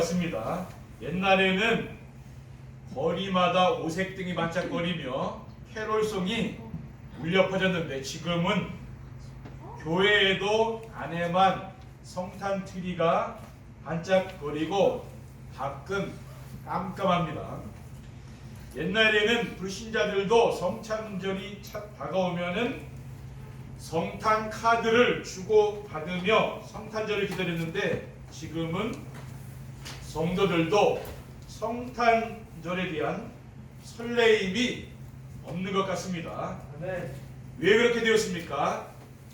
습니다. 옛날에는 거리마다 오색등이 반짝거리며 캐롤송이 울려 퍼졌는데 지금은 교회에도 안에만 성탄 트리가 반짝거리고 밖은 깜깜합니다. 옛날에는 불신자들도 성탄절이 다가오면은 성탄 카드를 주고 받으며 성탄절을 기다렸는데 지금은 성도들도 성탄절에 대한 설레임이 없는 것 같습니다. 네. 왜 그렇게 되었습니까?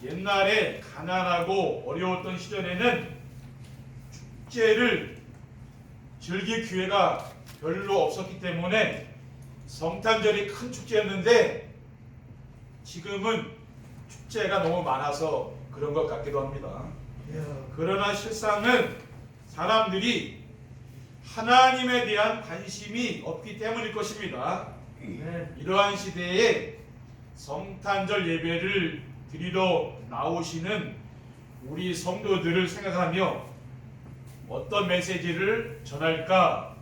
옛날에 가난하고 어려웠던 시절에는 축제를 즐길 기회가 별로 없었기 때문에 성탄절이 큰 축제였는데 지금은 축제가 너무 많아서 그런 것 같기도 합니다. 그러나 실상은 사람들이 하나님에 대한 관심이 없기 때문일 것입니다. 이러한 시대에 성탄절 예배를 드리러 나오시는 우리 성도들을 생각하며 어떤 메시지를 전할까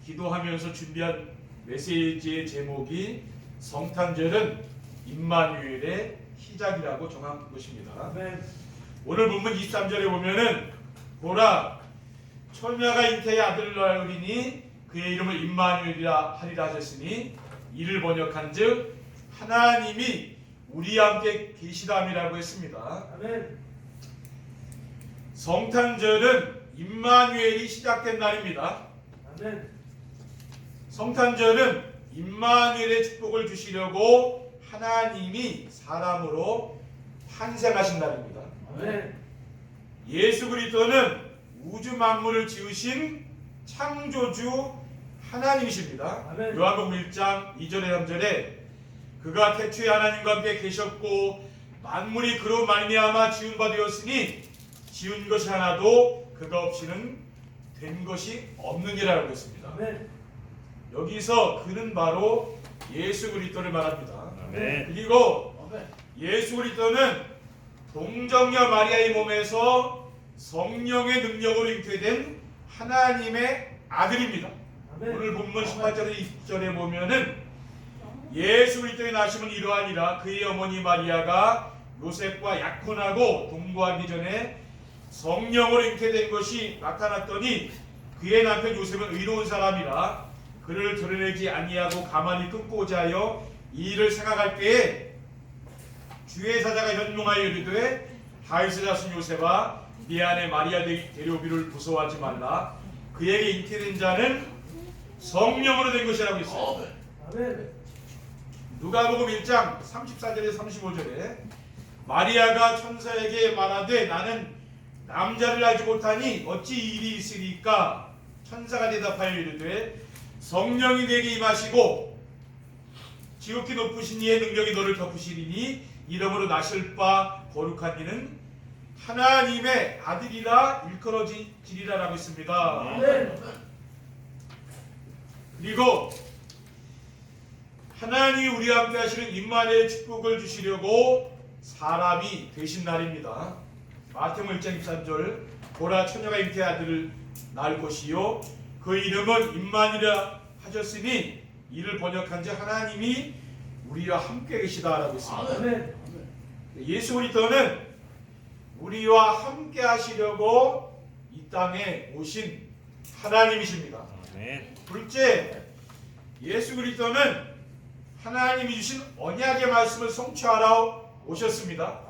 기도하면서 준비한 메시지의 제목이 성탄절은 임마누엘의 시작이라고 정한 것입니다. 오늘 본문 23절에 보면은 보라 처녀가 잉태의 아들을 낳으리니 그의 이름을 임마누엘이라 하리라 하셨으니 이를 번역한즉 하나님이 우리와 함께 계시다함이라고 했습니다. 성탄절은 임마누엘이 시작된 날입니다. 성탄절은 임마누엘의 축복을 주시려고 하나님이 사람으로 탄생하신 날입니다. 예수 그리스도는 우주 만물을 지으신 창조주 하나님이십니다. 요한복음 1장 2절에 3절에 그가 태초에 하나님과 함께 계셨고 만물이 그로 말미암아 지은 바 되었으니 지은 것이 하나도 그가 없이는 된 것이 없느니라고 했습니다. 여기서 그는 바로 예수 그리스도를 말합니다. 그리고 예수 그리스도는 동정녀 마리아의 몸에서 성령의 능력으로 잉태된 하나님의 아들입니다. 오늘 본문 18절에 20절에 보면은 예수 그리스도의 나심은 이러하니라 그의 어머니 마리아가 요셉과 약혼하고 동거하기 전에 성령으로 잉태된 것이 나타났더니 그의 남편 요셉은 의로운 사람이라 그를 드러내지 아니하고 가만히 끊고자 하여 이 일을 생각할 때에 주의 사자가 현몽하여 이르되 다윗의 자손 요셉아 네 안에 마리아 데려오기를 무서워하지 말라 그에게 잉태된 자는 성령으로 된 것이라고 했어요. 누가복음 1장 34절에 35절에 마리아가 천사에게 말하되 나는 남자를 알지 못하니 어찌 이 일이 있으리까 천사가 대답하여 이르되 성령이 내게 임하시고 지극히 높으신 이의 능력이 너를 덮으시리니 이러므로 나실 바 거룩한 이는 하나님의 아들이라 일컬어지리라라고 했습니다. 그리고 하나님이 우리와 함께 하시는 임마누엘의 축복을 주시려고 사람이 되신 날입니다. 마태복음 1장 23절 보라 처녀가 잉태의 아들을 낳을 것이요 그 이름은 임마누엘이라 하셨으니 이를 번역한즉 하나님이 우리와 함께 계시다라고 했습니다. 예수 그리스도는 우리와 함께 하시려고 이 땅에 오신 하나님이십니다. 둘째, 예수 그리스도는 하나님이 주신 언약의 말씀을 성취하러 오셨습니다.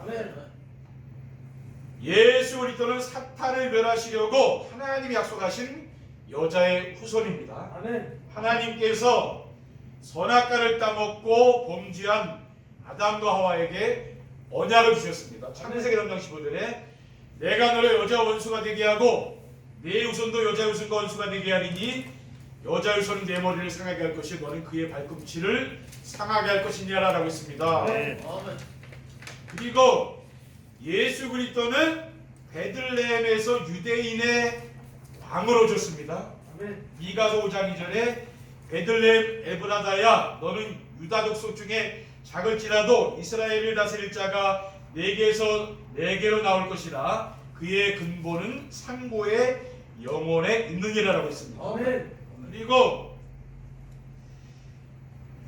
예수 그리스도는 사탄을 멸하시려고 하나님이 약속하신 여자의 후손입니다. 하나님께서 선악과를 따먹고 범죄한 아담과 하와에게 언약을 주셨습니다. 창세기 3장 15절에 내가 너를 여자 원수가 되게 하고 네 후손도 여자 후손과 원수가 되게 하리니 여자 후손은 내 머리를 상하게 할 것이 너는 그의 발꿈치를 상하게 할 것이니라 라고 했습니다. 그리고 예수 그리스도는 베들레헴에서 유대인의 왕으로 오셨습니다. 미가서 5장 2절에 베들레헴 에브라다야 너는 유다 족속 중에 작을지라도 이스라엘을 다스릴 자가 내게서 내게로 나올 것이라 그의 근본은 상고의 영원에 있느니라라고 했습니다. 아멘. 그리고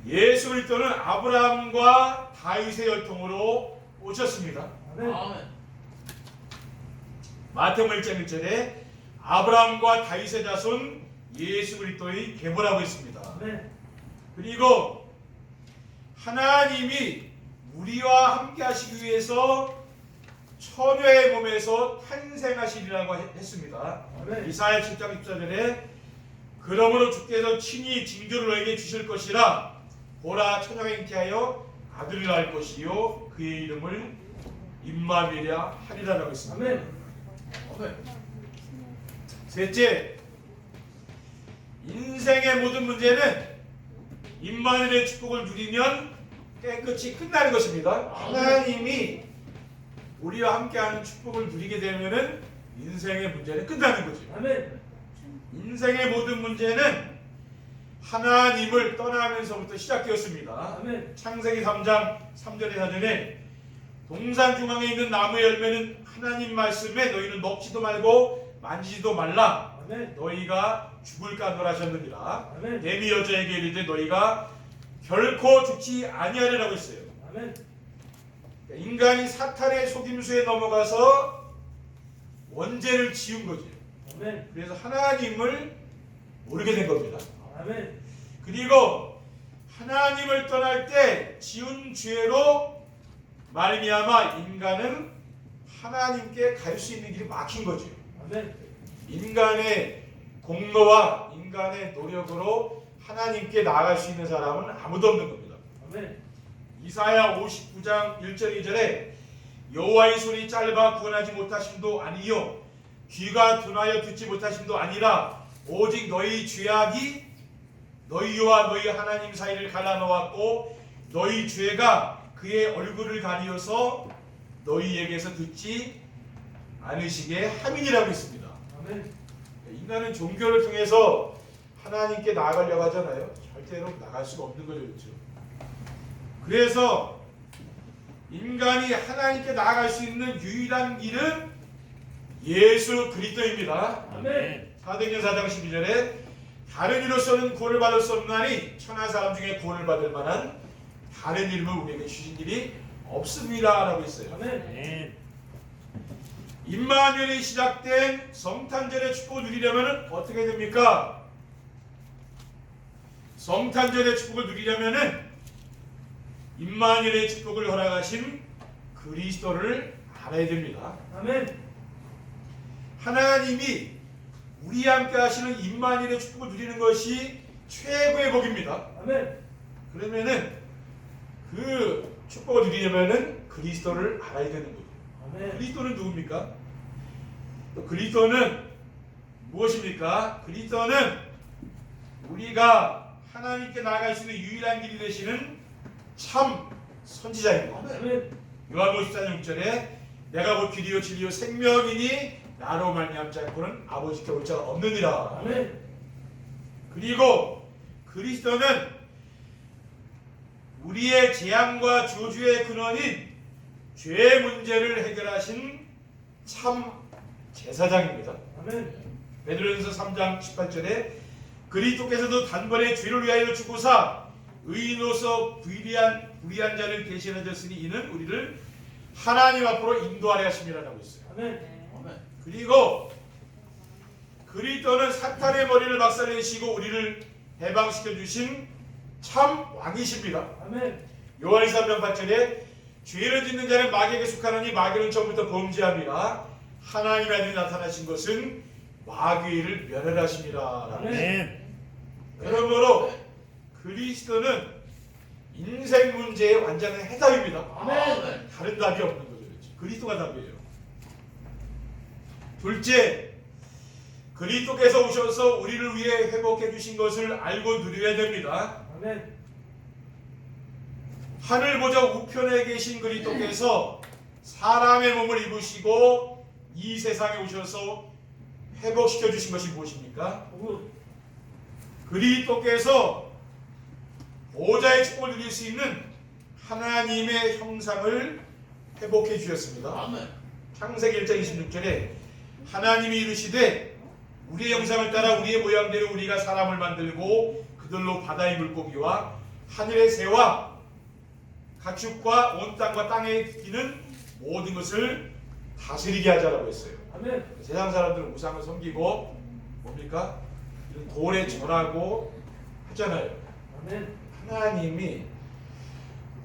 예수 그리스도는 아브라함과 다윗의 혈통으로 오셨습니다. 아멘. 마태복음 1장 1절에 아브라함과 다윗의 자손 예수 그리스도의 계보라고 했습니다. 아멘. 그리고 하나님이 우리와 함께 하시기 위해서 처녀의 몸에서 탄생하시리라고 했습니다. 아멘. 이사야 7장 14절에 그러므로 주께서 친히 징조를 너에게 주실 것이라 보라 처녀가 잉태하여 아들을 낳을 것이요 그의 이름을 임마누엘이라 하리라라고 했습니다. 아멘. 셋째, 인생의 모든 문제는 임마누엘의 축복을 누리면 깨끗이 끝나는 것입니다. 하나님이 우리와 함께하는 축복을 누리게 되면은 인생의 문제는 끝나는 거죠. 아멘. 인생의 모든 문제는 하나님을 떠나면서부터 시작되었습니다. 아멘. 창세기 3장 3절에 4절에 동산 중앙에 있는 나무의 열매는 하나님 말씀에 너희는 먹지도 말고 만지지도 말라. 아멘. 너희가 죽을까 하셨느니라. 아멘. 데미 여자에게 이르되 너희가 결코 죽지 아니하리라고 했어요. 아멘. 인간이 사탄의 속임수에 넘어가서 원죄를 지은 거죠. 아멘. 그래서 하나님을 모르게 된 겁니다. 아멘. 그리고 하나님을 떠날 때 지은 죄로 말미암아 인간은 하나님께 갈 수 있는 길이 막힌 거죠. 아멘. 인간의 공로와 인간의 노력으로 하나님께 나아갈 수 있는 사람은 아무도 없는 겁니다. 아멘. 이사야 59장 1절 2절에 여호와의 손이 짧아 구원하지 못하심도 아니요 귀가 둔하여 듣지 못하심도 아니라 오직 너희 죄악이 너희와 너희 하나님 사이를 갈라놓았고 너희 죄가 그의 얼굴을 가리어서 너희에게서 듣지 않으시게 함이니라고 했습니다. 아멘. 인간은 종교를 통해서 하나님께 나아가려고 하잖아요. 절대로 나갈 수가 없는 거죠. 그렇죠? 그래서 인간이 하나님께 나아갈 수 있는 유일한 길은 예수 그리스도입니다. 아멘. 사도행전 4장 12절에 다른 이로서는 구원을 받을 수 없나니 천하 사람 중에 구원을 받을 만한 다른 이름을 우리에게 주신 일이 없습니다 라고 했어요. 아멘. 임마누엘이 시작된 성탄절의 축복을 누리려면 어떻게 됩니까? 성탄절의 축복을 누리려면 임마누엘의 축복을 허락하신 그리스도를 알아야 됩니다. 아멘. 하나님이 우리와 함께 하시는 임마누엘의 축복을 누리는 것이 최고의 복입니다. 아멘. 그러면은 그 축복을 누리려면은 그리스도를 알아야 되는 거죠. 아멘. 그리스도는 누굽니까? 또 그리스도는 무엇입니까? 그리스도는 우리가 하나님께 나아갈 수 있는 유일한 길이 되시는 참 선지자입니다. 아멘. 요한복음 14장 6절에 내가 곧 길이요 진리요 생명이니 나로 말미암지 않고는 아버지께 올 자가 없느니라. 아멘. 그리고 그리스도는 우리의 재앙과 저주의 근원인 죄의 문제를 해결하신 참 제사장입니다. 아멘. 베드로전서 3장 18절에 그리스도께서도 단번에 죄를 위하여 죽고사 의인으로서 불의한 자를 대신하셨으니 이는 우리를 하나님 앞으로 인도하려 하심이라고 했어요. 아멘. 그리고 그리스도는 사탄의 머리를 박살내시고 우리를 해방시켜 주신 참 왕이십니다. 아멘. 요한일서 3장 8절에 죄를 짓는 자는 마귀에게 속하느니 마귀는 처음부터 범죄함이라 하나님의 아들이 나타나신 것은 마귀를 멸하심이라. 아멘. 그러므로 그리스도는 인생 문제의 완전한 해답입니다. 아멘. 다른 답이 없는 거죠. 그리스도가 답이에요. 둘째, 그리스도께서 오셔서 우리를 위해 회복해 주신 것을 알고 누려야 됩니다. 아멘. 하늘 보좌 우편에 계신 그리스도께서 사람의 몸을 입으시고 이 세상에 오셔서 회복시켜 주신 것이 무엇입니까? 그리스도께서 보좌의 축복을 누릴 수 있는 하나님의 형상을 회복해 주셨습니다. 아멘. 창세기 1장 26절에 하나님이 이르시되 우리의 형상을 따라 우리의 모양대로 우리가 사람을 만들고 그들로 바다의 물고기와 하늘의 새와 가축과 온 땅과 땅에 기는 모든 것을 다스리게 하자라고 했어요. 아멘. 세상 사람들은 우상을 섬기고 뭡니까? 이런 돌에 절하고 하잖아요. 아멘. 하나님이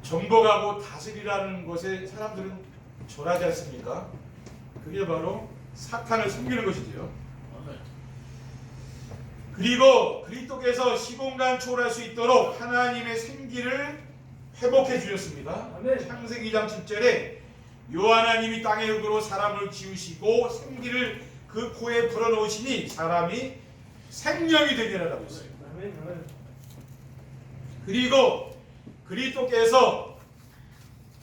정복하고 다스리라는 것에 사람들은 절하지 않습니까? 그게 바로 사탄을 섬기는 것이지요. 그리고 그리스도께서 시공간 초월할 수 있도록 하나님의 생기를 회복해 주셨습니다. 아멘. 창세기 2장 7절에 요 하나님이 땅의 흙으로 사람을 지으시고 생기를 그 코에 불어넣으시니 사람이 생명이 되리라고 했어요. 아멘. 아멘. 그리고 그리스도께서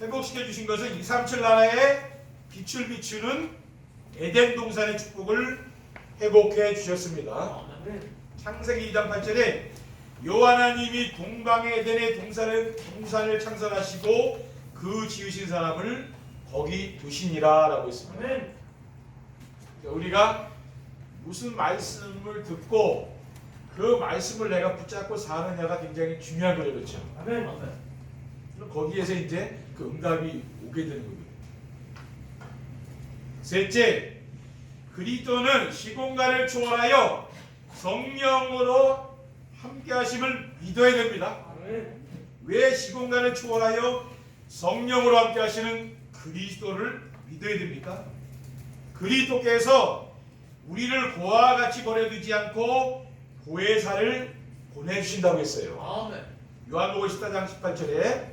회복시켜 주신 것은 237 나라에 빛을 비추는 에덴 동산의 축복을 회복해 주셨습니다. 아멘. 창세기 2장 8절에 요 하나님이 동방의 에덴의 동산을 창설하시고 그 지으신 사람을 거기 두시니라 라고 했습니다. 아멘. 우리가 무슨 말씀을 듣고 그 말씀을 내가 붙잡고 사느냐가 굉장히 중요한 거죠. 그렇죠? 아멘. 아멘. 그럼 거기에서 이제 그 응답이 오게 되는 거예요. 셋째, 그리스도는 시공간을 초월하여 성령으로 함께 하심을 믿어야 됩니다. 아멘. 왜 시공간을 초월하여 성령으로 함께 하시는 그리스도를 믿어야 됩니까? 그리스도께서 우리를 고아와 같이 버려두지 않고 보혜사를 보내주신다고 했어요. 아멘. 요한복음 14장 18절에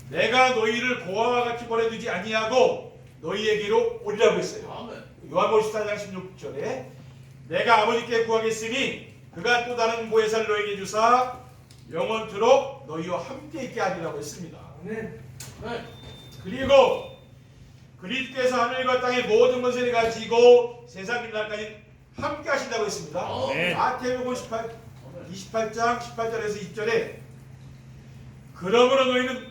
내가 너희를 고아와 같이 버려두지 아니하고 너희에게로 오리라고 했어요. 아멘. 요한복음 14장 16절에 내가 아버지께 구하겠으니 그가 또 다른 보혜사를 너희에게 주사 영원토록 너희와 함께 있게 하리라고 했습니다. 아멘. 아멘. 그리고 그리스도께서 하늘과 땅의 모든 것을 가지고 세상 끝날까지 함께 하신다고 했습니다. 아멘. 마태복음 28장 18절에서 20절에 그러므로 너희는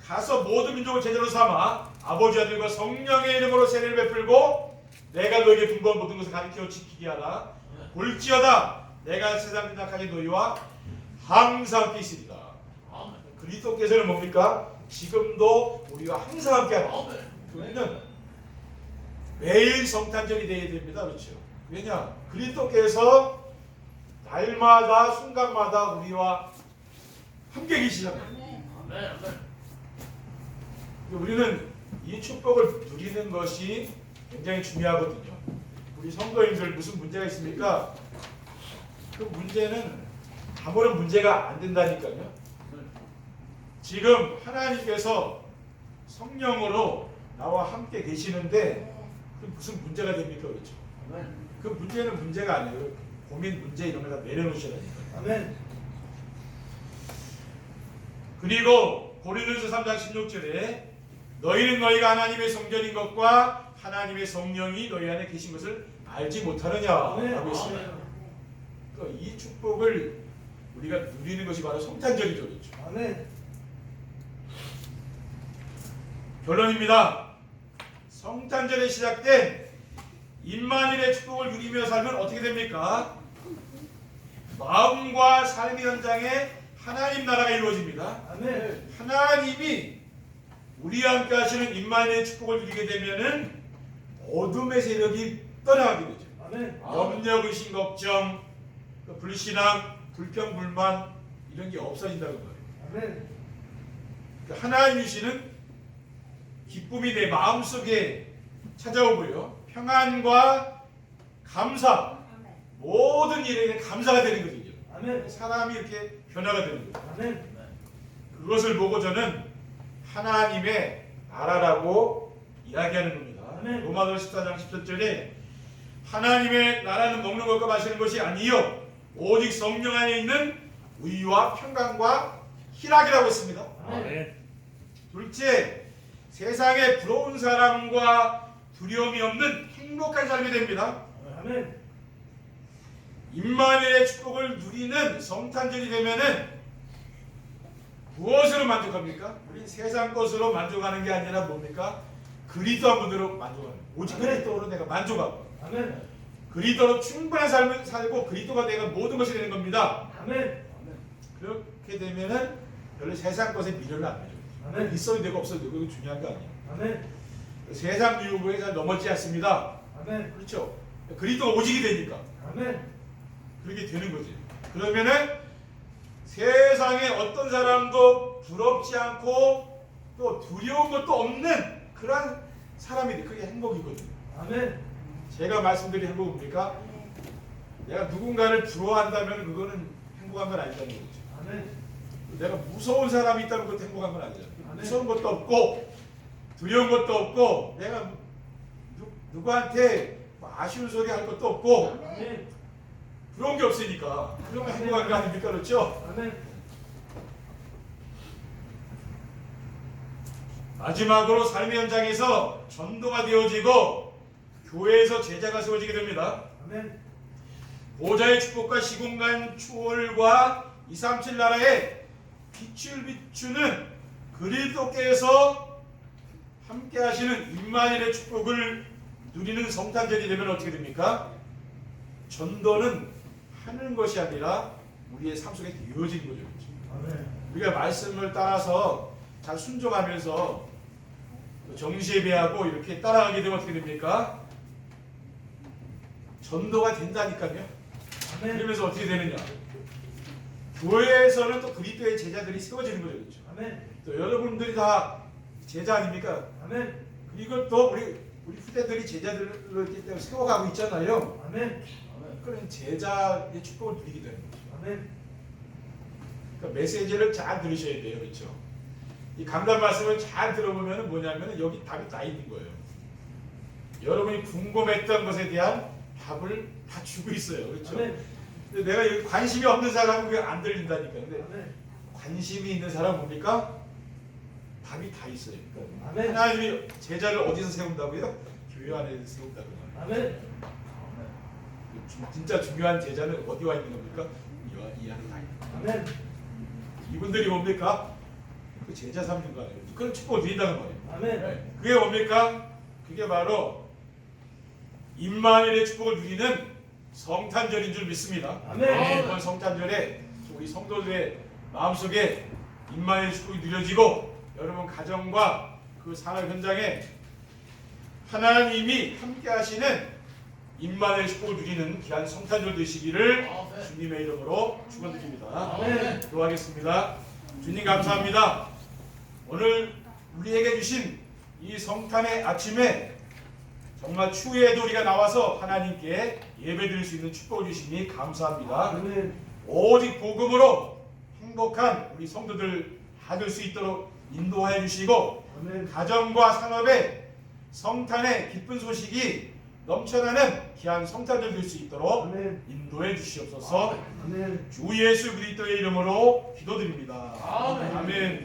가서 모든 민족을 제자로 삼아 아버지 아들과 성령의 이름으로 세례를 베풀고 내가 너에게 분부한 모든 것을 가르쳐 지키게 하라. 볼지어다 내가 세상 끝날까지 너희와 항상 함께 있으리라. 그리스도께서는 뭡니까? 지금도 우리와 항상 함께 하라. 우리는 매일 성탄절이 되어야 됩니다. 그렇죠? 왜냐? 그리스도께서 날마다 순간마다 우리와 함께 계시잖아요. 우리는 이 축복을 누리는 것이 굉장히 중요하거든요. 우리 성도님들 무슨 문제가 있습니까? 그 문제는 아무런 문제가 안 된다니까요. 지금 하나님께서 성령으로 나와 함께 계시는데 그 무슨 문제가 됩니까? 그렇죠? 그 문제는 문제가 아니에요. 고민 문제 이런 거 다 내려놓으셔야니까요. 아멘. 그리고 고린도서 3장 16절에 너희는 너희가 하나님의 성전인 것과 하나님의 성령이 너희 안에 계신 것을 알지 못하느냐라고 했어요. 그러니까 이 축복을 우리가 누리는 것이 바로 성탄절이죠. 그렇죠? 아멘. 결론입니다. 성탄절에 시작된 임마누엘의 축복을 누리며 살면 어떻게 됩니까? 마음과 삶의 현장에 하나님 나라가 이루어집니다. 아멘. 하나님이 우리와 함께 하시는 임마누엘의 축복을 누리게 되면은 어둠의 세력이 떠나가게 되죠. 아멘. 염려, 의심, 걱정, 불신앙, 불평, 불만 이런 게 없어진다는 거예요. 아멘. 그러니까 하나님 주시는 기쁨이 내 마음속에 찾아오고요. 평안과 감사, 모든 일에 감사가 되는 거거든요. 아멘. 사람이 이렇게 변화가 되는 거예요. 아멘. 그것을 보고 저는 하나님의 나라라고 이야기하는 겁니다. 아멘. 로마서 14장 17절에 하나님의 나라는 먹는 것과 마시는 것이 아니요 오직 성령 안에 있는 의와 평강과 희락이라고 했습니다. 아멘. 둘째, 세상에 부러운 사람과 두려움이 없는 행복한 삶이 됩니다. 아멘. 임마누엘의 축복을 누리는 성탄절이 되면은 무엇으로 만족합니까? 우리 세상 것으로 만족하는 게 아니라 뭡니까? 그리스도 한 분으로 만족하는. 오직 그리스도로 내가 만족하고. 아멘. 그리스도로 충분한 삶을 살고 그리스도가 내가 모든 것이 되는 겁니다. 아멘. 그렇게 되면은 별로 세상 것에 미련을 안 가져요. 아멘. 있어도 되고 없어도 되고 이거 중요한 거 아니에요. 아멘. 세상 유혹에 잘 넘어지지 않습니다. 아멘. 그렇죠? 그리스도가 오직이 되니까 아멘. 그렇게 되는 거지. 그러면은 세상에 어떤 사람도 부럽지 않고 또 두려운 것도 없는 그런 사람이 돼. 그게 행복이거든요. 아멘. 제가 말씀드린 행복은 뭡니까? 내가 누군가를 부러워한다면 그거는 행복한 건 아니다는 거죠. 아멘. 내가 무서운 사람이 있다면 그것도 행복한 건 아니잖아요. 아멘. 무서운 것도 없고 두려운 것도 없고 내가 누구한테 아쉬운 소리 할 것도 없고 아멘. 그런 게 없으니까 그러면 행복한 거 아닙니까? 그렇죠? 아멘. 마지막으로 삶의 현장에서 전도가 되어지고 교회에서 제자가 세워지게 됩니다. 아멘. 보좌의 축복과 시공간 추월과 237 나라에 빛을 비추는 그리스도께서 함께 하시는 임마누엘의 축복을 누리는 성탄절이 되면 어떻게 됩니까? 전도는 하는 것이 아니라 우리의 삶 속에 되어지는 거죠. 아멘. 우리가 말씀을 따라서 잘 순종하면서 정시예배하고 이렇게 따라가게 되면 어떻게 됩니까? 전도가 된다니까요. 아멘. 그러면서 어떻게 되느냐? 교회에서는 또 그리스도의 제자들이 세워지는 거죠. 그렇죠? 아멘. 또 여러분들이 다 제자 아닙니까? 아멘. 이걸 또 우리 후대들이 제자들로 이렇게 세워가고 있잖아요. 아멘. 그런 제자의 축복을 누리게 되는 거죠. 아멘. 그러니까 메시지를 잘 들으셔야 돼요. 그렇죠? 이 강단 말씀을 잘 들어보면 뭐냐면 여기 답이 다 있는 거예요. 여러분이 궁금했던 것에 대한 답을 다 주고 있어요. 그렇죠? 아멘. 근데 내가 여기 관심이 없는 사람은 그게 안 들린다니까. 근데 아멘. 관심이 있는 사람은 뭡니까? 답이 다 있어요. 그러니까 아멘. 하나님이 제자를 어디서 세운다고요? 교회 안에 세운다고 말해요. 아멘. 진짜 중요한 제자는 어디 와 있는 겁니까? 이 안에 다 있는 거예요. 아멘. 이분들이 뭡니까? 그 제자 삼는 거 아니에요. 그런 축복을 드린다는 거예요. 아멘. 네. 그게 뭡니까? 그게 바로 임마누엘의 축복을 누리는 성탄절인 줄 믿습니다. 아멘. 이번 성탄절에 우리 성도들의 마음속에 임마누엘의 축복이 누려지고 여러분 가정과 그 산업 현장에 하나님이 함께 하시는 임마누엘의 축복을 누리는 귀한 성탄절 되시기를 주님의 이름으로 축원드립니다. 아멘. 기도하겠습니다. 주님 감사합니다. 오늘 우리에게 주신 이 성탄의 아침에 정말 추위에도 우리가 나와서 하나님께 예배드릴 수 있는 축복을 주시니 감사합니다. 아멘. 오직 복음으로 행복한 우리 성도들 하될 수 있도록 인도하여 주시고 아멘. 가정과 산업에 성탄의 기쁜 소식이 넘쳐나는 귀한 성탄절 될 수 있도록 아멘. 인도해 주시옵소서. 아멘. 주 예수 그리스도의 이름으로 기도드립니다. 아멘. 아멘.